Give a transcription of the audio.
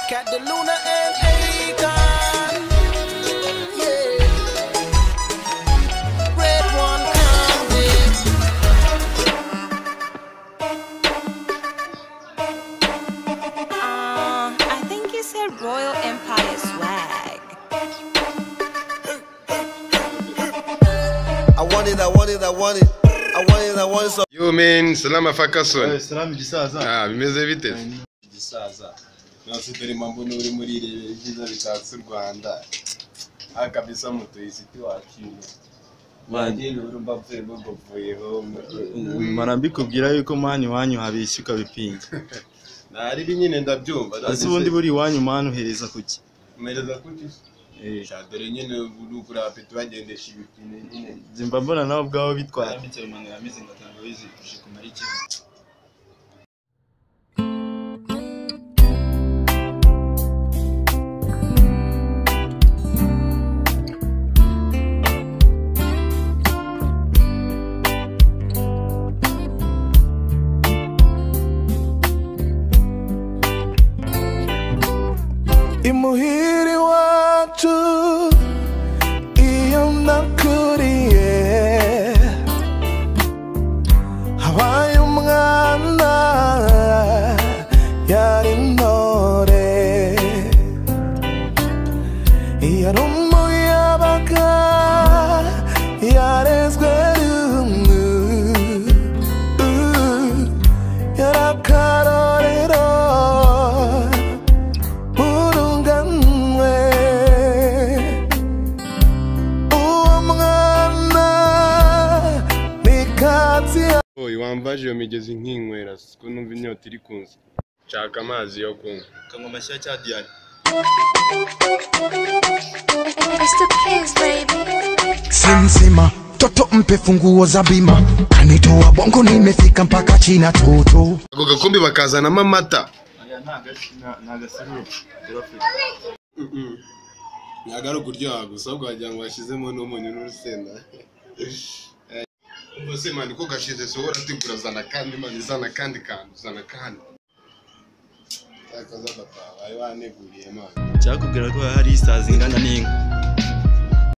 Cat the Luna and Akon. Yeah. Red one convict. I think you said Royal Empire swag. I want it. So Yo man, salama Fakason. Salama gisaza. Bimeze bite? Gisaza. Nasi turi mambo n'uri muri rebe byiza bitatse Rwanda. Kabisa moto isiti wakire. Bagende urumva pfe bogovuyeho. Marambikubwira yuko mani wanyu habishyuka bipinga. Nari binyine ndabyumva. Ase ubundi buri wanyu mani uhereza kuki? Umereza kuki? Dore nyine urukura apeti bagendesha ibipine nyine. Zimba mbona nawe ubwaho bitwara. Mitse umuntu yamize ngatanga wizi kuje kumara iki. Imuhiri wacu iyo nakuriye habaye umwana yari intore yari umuyabaga yarezwe rumwe yari akarorero Wambaje iyo migezi nk'inkwera siko numva inyota iri kunza. Nshaka amazi yo kunywa. Kangwa mashya cya Diane. Simsima toto mpe funguo za bima kanitoa bongo nimefika mpaka China toto Ako gakombe bakazanamo amata. Aya ntagasiruro. Nyagara kuryoha gusa ahubwo wagira ngo washyizemo n'umunyu n'urusenda. Ubose mani ko gashize sohora tigura zana kandi mani zana kandi zana kandi. Akaza bata bari baneguriye mani. Cyakubwira ko hari isazi ingana n'inka.